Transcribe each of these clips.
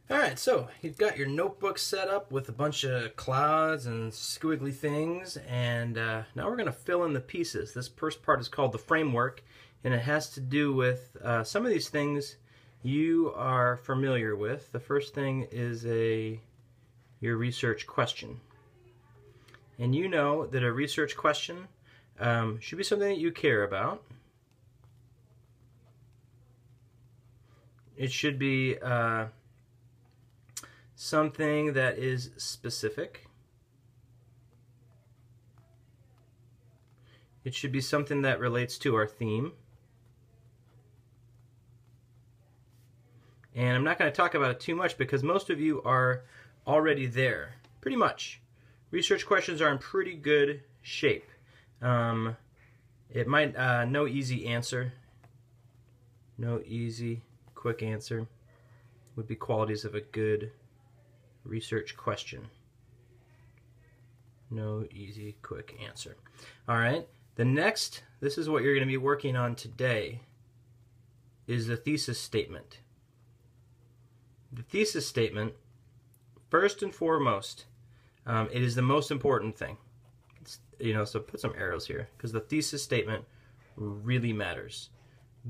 Alright, so you've got your notebook set up with a bunch of clouds and squiggly things, and now we're going to fill in the pieces. This first part is called the framework, and it has to do with some of these things you are familiar with. The first thing is your research question. And you know that a research question should be something that you care about. It should be something that is specific. It should be something that relates to our theme. And I'm not going to talk about it too much because most of you are already there, pretty much. Research questions are in pretty good shape. It might, no easy answer. No easy, quick answer would be qualities of a good research question. No easy, quick answer. All right, this is what you're going to be working on today, is the thesis statement. The thesis statement, first and foremost, it is the most important thing. So put some arrows here, because the thesis statement really matters.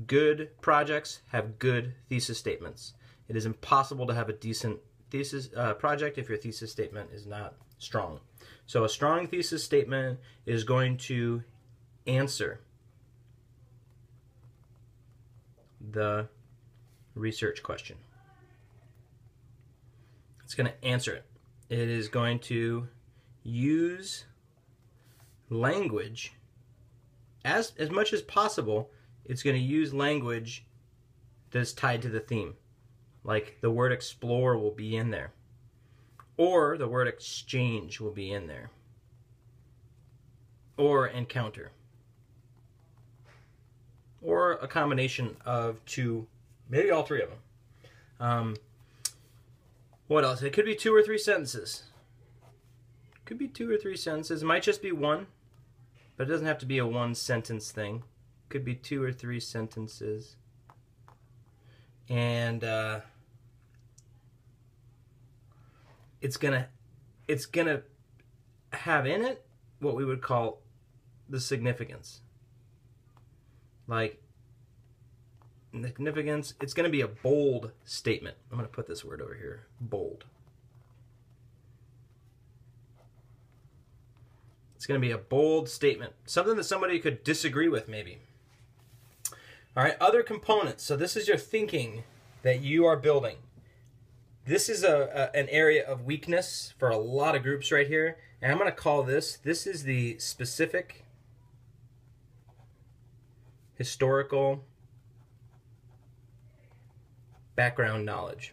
Good projects have good thesis statements. It is impossible to have a decent thesis project if your thesis statement is not strong. So a strong thesis statement is going to answer the research question. It's going to answer it. It is going to use language as much as possible. It's going to use language that's tied to the theme. Like the word explore will be in there. Or the word exchange will be in there. Or encounter. Or a combination of two, maybe all three of them. What else? It could be 2 or 3 sentences. It could be 2 or 3 sentences. It might just be one, but it doesn't have to be a 1-sentence thing. It could be 2 or 3 sentences. And it's gonna have in it what we would call the significance. Like significance, it's going to be a bold statement. I'm going to put this word over here, bold. It's going to be a bold statement, something that somebody could disagree with maybe. All right, other components. So this is your thinking that you are building. This is an area of weakness for a lot of groups right here, and I'm going to call this is the specific, historical, background knowledge.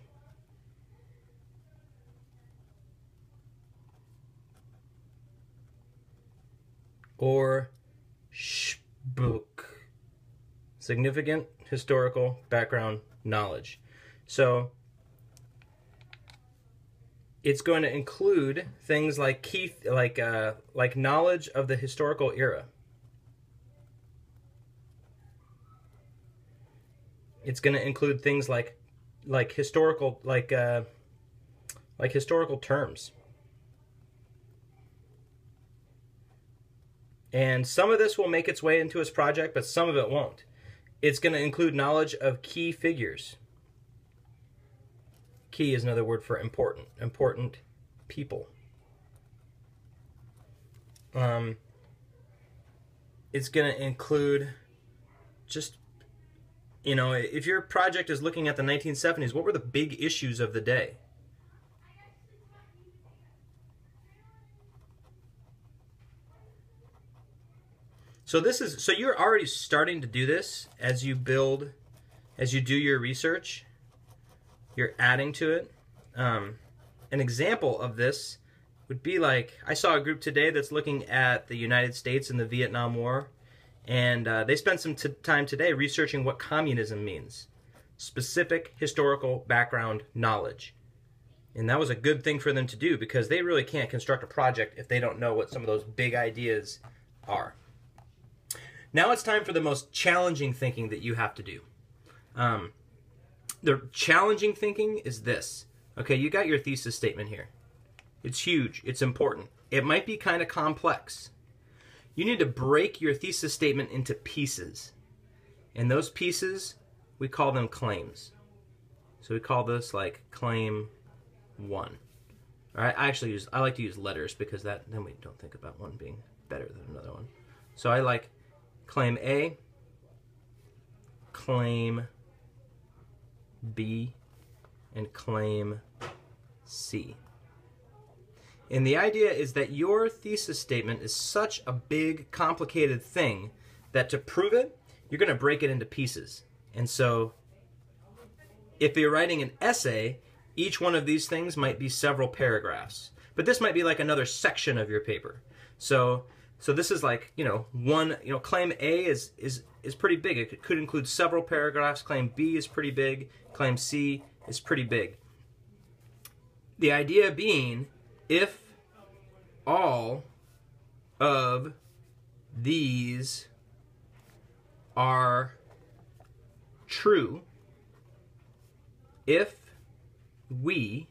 Or SHBOOK. Significant historical background knowledge. So it's going to include things like like knowledge of the historical era. It's going to include things like historical historical terms. And some of this will make its way into his project, but some of it won't. It's going to include knowledge of key figures. Key is another word for important. Important people. It's going to include just, if your project is looking at the 1970s, what were the big issues of the day? So you're already starting to do this as you do your research. You're adding to it. An example of this would be like, I saw a group today that's looking at the United States and the Vietnam War, and they spent some time today researching what communism means. Specific historical background knowledge. And that was a good thing for them to do, because they really can't construct a project if they don't know what some of those big ideas are. Now it's time for the most challenging thinking that you have to do. The challenging thinking is this. Okay, you got your thesis statement here. It's huge. It's important. It might be kind of complex. You need to break your thesis statement into pieces. And those pieces, we call them claims. So we call this like claim 1. All right, I like to use letters because then we don't think about one being better than another one. So I like claim A, claim B, and claim C. And the idea is that your thesis statement is such a big, complicated thing that to prove it, you're going to break it into pieces. And so if you're writing an essay, each one of these things might be several paragraphs. But this might be like another section of your paper. So this is like, claim A is pretty big. It could include several paragraphs. Claim B is pretty big. Claim C is pretty big. The idea being, if all of these are true, if we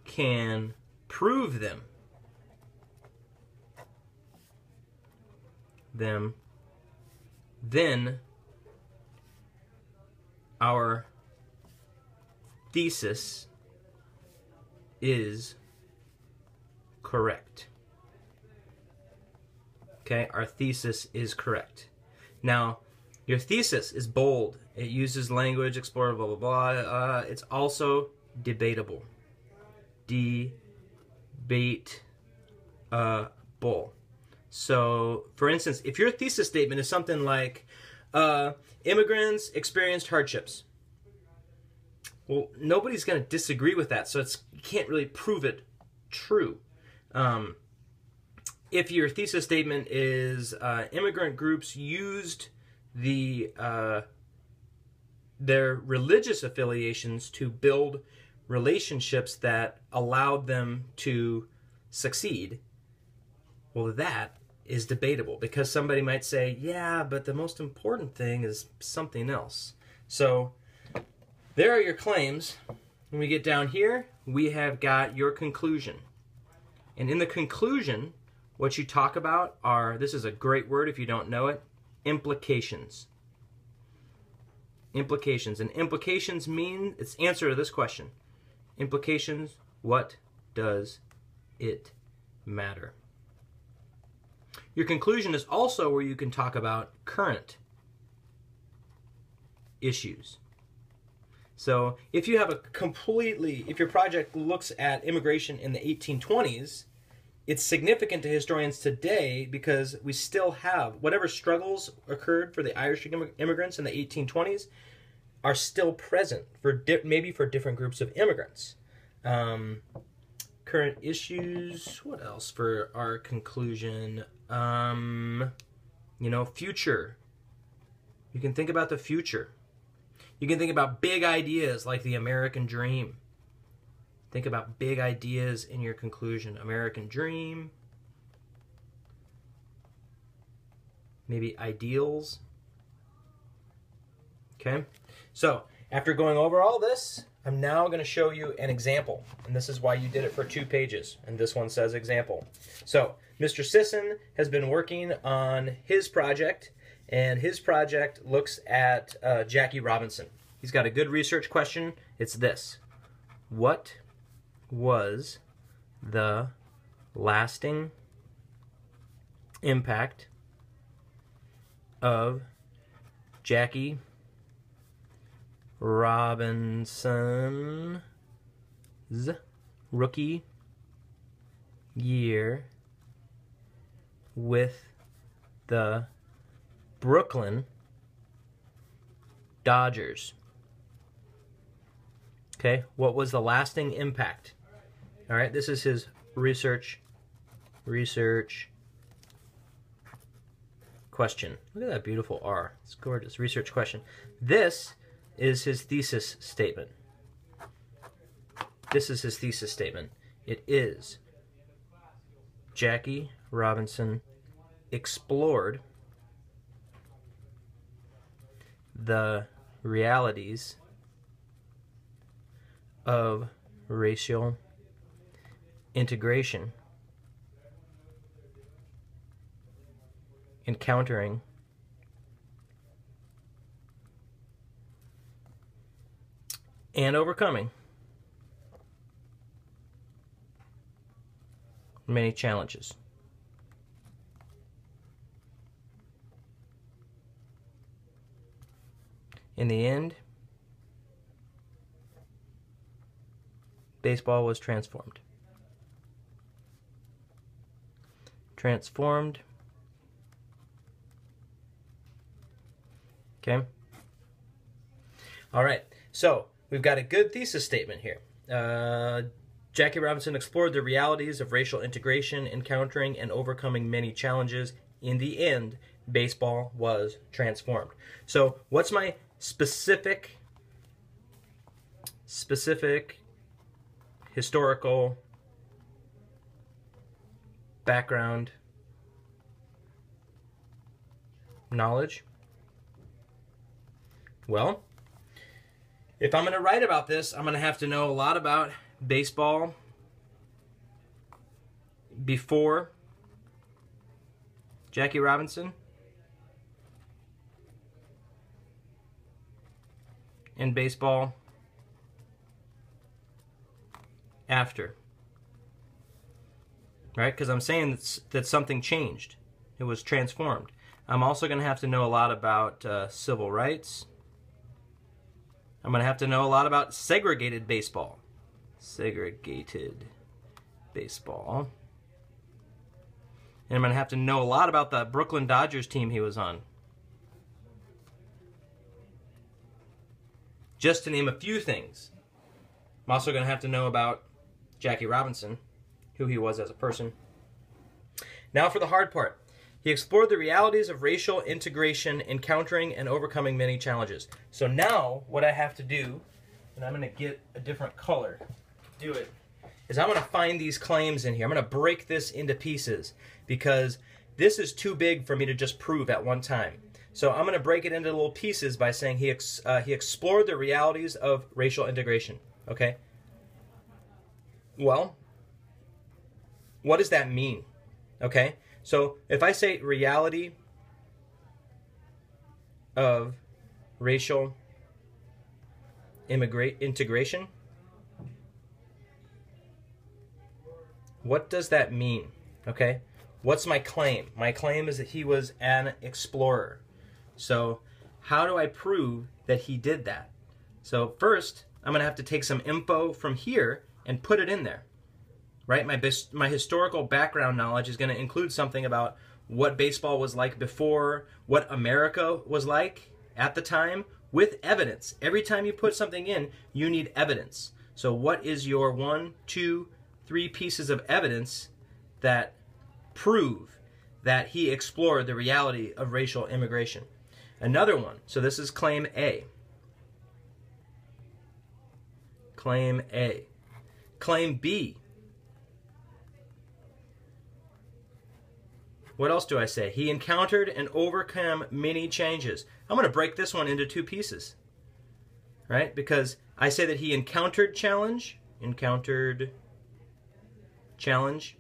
can prove them, then our thesis is correct. Okay, our thesis is correct. Now, your thesis is bold. It uses language, explore, blah, blah, blah. It's also debatable. Debatable. So, for instance, if your thesis statement is something like, immigrants experienced hardships, well, nobody's going to disagree with that, so you can't really prove it true. If your thesis statement is immigrant groups used their religious affiliations to build relationships that allowed them to succeed, well, that is debatable because somebody might say, yeah, but the most important thing is something else. So there are your claims. When we get down here, we have got your conclusion. And in the conclusion, what you talk about are, this is a great word if you don't know it, implications. Implications. And implications mean, it's the answer to this question. Implications, what does it matter? Your conclusion is also where you can talk about current issues. So if you have if your project looks at immigration in the 1820s, it's significant to historians today because we still have, whatever struggles occurred for the Irish immigrants in the 1820s are still present, maybe for different groups of immigrants. Current issues, what else for our conclusion? Future. You can think about the future. You can think about big ideas like the American dream. Think about big ideas in your conclusion. American dream. Maybe ideals. Okay? So, after going over all this, I'm now going to show you an example. And this is why you did it for 2 pages. And this one says example. So, Mr. Sisson has been working on his project. And his project looks at Jackie Robinson. He's got a good research question. It's this. What was the lasting impact of Jackie Robinson's rookie year with the Brooklyn Dodgers? Okay, what was the lasting impact? All right, this is his research question. Look at that beautiful R. It's gorgeous. Research question. This is his thesis statement. This is his thesis statement. It is Jackie Robinson explored the realities of racial integration, encountering and overcoming many challenges. In the end, baseball was transformed. Transformed. Okay? All right. So, we've got a good thesis statement here. Jackie Robinson explored the realities of racial integration, encountering and overcoming many challenges. In the end, baseball was transformed. So, what's my specific historical background knowledge? Well, if I'm going to write about this, I'm going to have to know a lot about baseball before Jackie Robinson and baseball after. Right? Because I'm saying that something changed. It was transformed. I'm also going to have to know a lot about civil rights. I'm going to have to know a lot about segregated baseball. Segregated baseball. And I'm going to have to know a lot about the Brooklyn Dodgers team he was on. Just to name a few things. I'm also going to have to know about Jackie Robinson, who he was as a person. Now for the hard part. He explored the realities of racial integration, encountering and overcoming many challenges. So now what I have to do, and I'm going to get a different color to do it, is I'm going to find these claims in here. I'm going to break this into pieces because this is too big for me to just prove at one time. So I'm going to break it into little pieces by saying he explored the realities of racial integration. Okay? Well, what does that mean? Okay? So if I say reality of racial integration, what does that mean? Okay? What's my claim? My claim is that he was an explorer. So how do I prove that he did that? So first, I'm going to have to take some info from here and put it in there. Right? My historical background knowledge is going to include something about what baseball was like before, what America was like at the time, with evidence. Every time you put something in, you need evidence. So what is your 1, 2, 3 pieces of evidence that prove that he explored the reality of racial immigration? Another one. So this is claim A. Claim A. Claim B. What else do I say? He encountered and overcome many changes. I'm going to break this one into 2 pieces. Right? Because I say that he encountered challenge. Encountered challenge.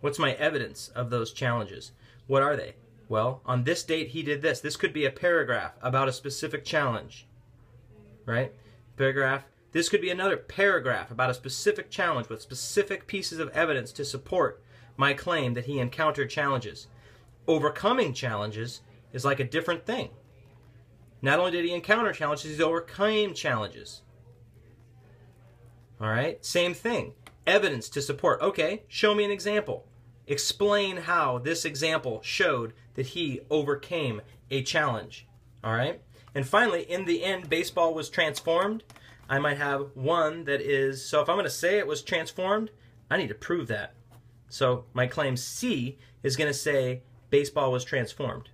What's my evidence of those challenges? What are they? Well, on this date he did this. This could be a paragraph about a specific challenge. Right? Paragraph. This could be another paragraph about a specific challenge with specific pieces of evidence to support my claim that he encountered challenges. Overcoming challenges is like a different thing. Not only did he encounter challenges, he overcame challenges. All right? Same thing. Evidence to support. Okay, show me an example. Explain how this example showed that he overcame a challenge. All right? And finally, in the end, baseball was transformed. I might have one that is, so if I'm going to say it was transformed, I need to prove that. So my claim C is going to say baseball was transformed.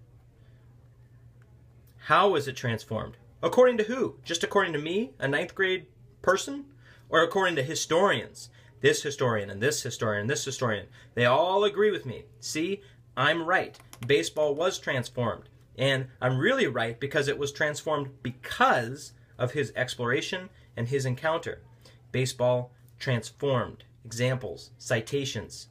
How was it transformed? According to who? Just according to me, a 9th grade person? Or according to historians? This historian and this historian and this historian. They all agree with me. See, I'm right. Baseball was transformed. And I'm really right because it was transformed because of his exploration and his encounter. Baseball transformed. Examples, citations.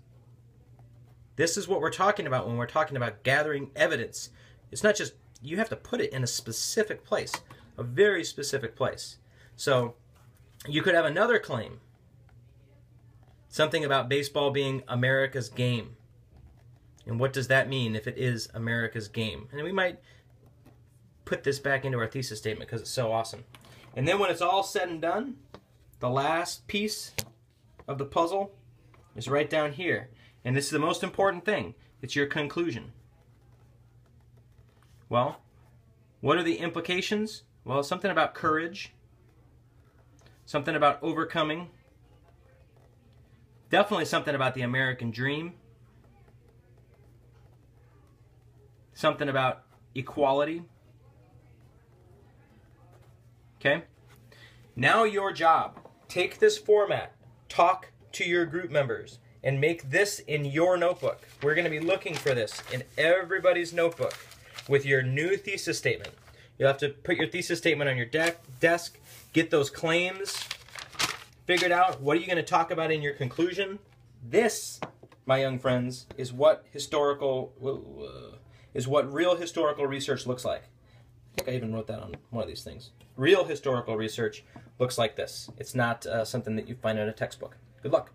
This is what we're talking about when we're talking about gathering evidence. It's not just, you have to put it in a specific place, a very specific place. So you could have another claim, something about baseball being America's game. And what does that mean if it is America's game? And we might put this back into our thesis statement because it's so awesome. And then when it's all said and done, the last piece of the puzzle is right down here. And this is the most important thing. It's your conclusion. Well, what are the implications? Well, something about courage, something about overcoming, definitely something about the American dream, something about equality. Okay? Now your job, take this format, talk to your group members, and make this in your notebook. We're going to be looking for this in everybody's notebook with your new thesis statement. You'll have to put your thesis statement on your desk, get those claims figured out. What are you going to talk about in your conclusion? This, my young friends, is what real historical research looks like. I think I even wrote that on one of these things. Real historical research looks like this. It's not something that you find in a textbook. Good luck.